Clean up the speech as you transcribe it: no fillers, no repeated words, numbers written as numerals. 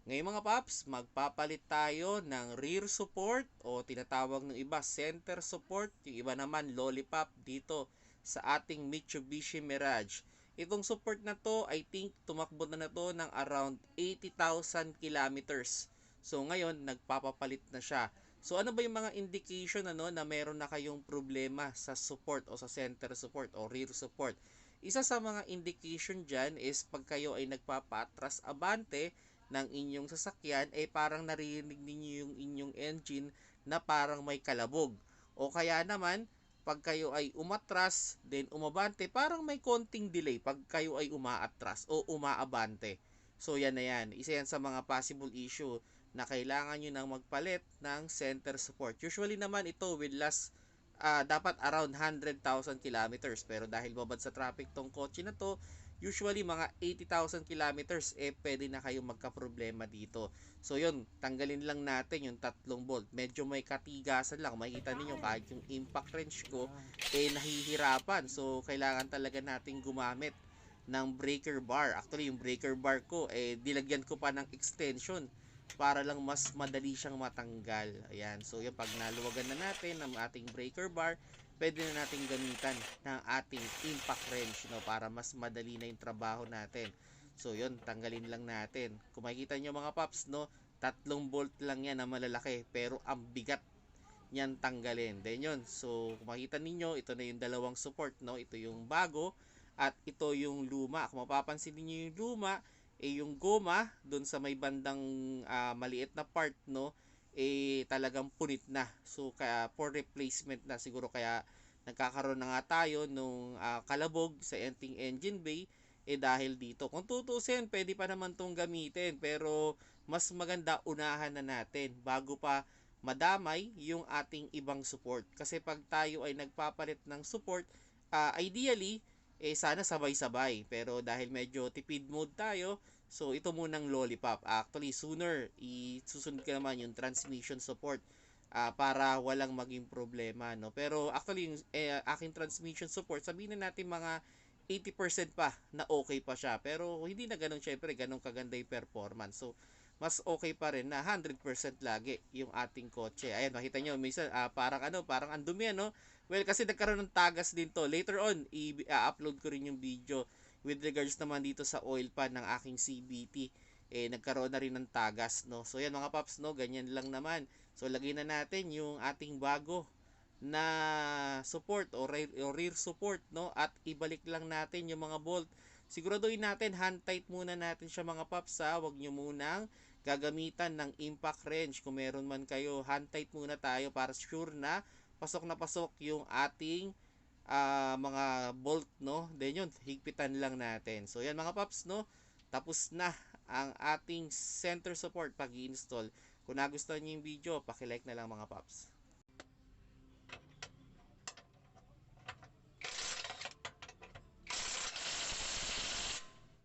Ngayon mga paps, magpapalit tayo ng rear support o tinatawag ng iba center support, yung iba naman lollipop dito sa ating Mitsubishi Mirage. Itong support na to, I think tumakbo na to ng around 80,000 kilometers. So ngayon, nagpapapalit na siya. So ano ba yung mga indication na meron na kayong problema sa support o sa center support o rear support? Isa sa mga indication dyan is pag kayo ay nagpapa-atras abante ng inyong sasakyan, parang naririnig ninyo yung inyong engine na parang may kalabog. O kaya naman, pag kayo ay umatras, then umabante, parang may konting delay pag kayo ay umaatras o umaabante. So yan na yan. Isa yan sa mga possible issue na kailangan nyo nang magpalit ng center support. Usually naman ito will last dapat around 100,000 kilometers. Pero dahil babad sa traffic tong kotse na to, usually mga 80,000 kilometers, pwede na kayong magka-problema dito. So yun, tanggalin lang natin yung tatlong bolt. Medyo may katigasan lang. Makikita niyo kahit yung impact wrench ko, nahihirapan. So kailangan talaga nating gumamit ng breaker bar. Actually, yung breaker bar ko, dilagyan ko pa ng extension para lang mas madali siyang matanggal. Ayan. So, yung pag naluwagan na natin ng ating breaker bar, pwede na natin gamitan ng ating impact wrench, no, para mas madali na yung trabaho natin. So, yun, tanggalin lang natin. Kung makikita nyo mga paps, no, tatlong bolt lang yan na malalaki, pero ang bigat niyan tanggalin. Then yun, so kung makita ninyo, ito na yung dalawang support, no, ito yung bago at ito yung luma. Kung mapapansin niyo yung luma, yung goma doon sa may bandang maliit na part, no, talagang punit na. So kaya for replacement na siguro, kaya nagkakaroon na nga tayo nung kalabog sa ating engine bay, dahil dito. Kung tutusin, pwede pa naman tong gamitin, pero mas maganda unahan na natin bago pa madamay yung ating ibang support. Kasi pag tayo ay nagpapalit ng support, ideally, sana sabay-sabay. Pero dahil medyo tipid mode tayo, so ito munang lollipop. Actually, sooner, isusunod ka naman yung transmission support para walang maging problema. No? Pero actually, yung aking transmission support, sabihin na natin mga 80% pa na okay pa siya. Pero hindi na ganun, syempre, ganun kaganda yung performance. So, mas okay pa rin na 100% lagi yung ating kotse. Ayan, makita nyo, minsan parang ang dumi, no? Well, kasi nagkaroon ng tagas din to. Later on, i-upload ko rin yung video with regards naman dito sa oil pan ng aking CBT. Nagkaroon na rin ng tagas, no? So, yan mga paps, no? Ganyan lang naman. So, lagyan na natin yung ating bago na support o rear support, no, at ibalik lang natin yung mga bolt. Siguraduhin natin hand tight muna natin siya mga paps, ha. Huwag nyo munang gagamitan ng impact wrench. Kung meron man kayo, hand tight muna tayo para sure na pasok yung ating mga bolt, no. Then yun, higpitan lang natin. So yan mga paps, no, tapos na ang ating center support pag-i-install. Kung nagustuhan niyo yung video, paki-like na lang mga paps.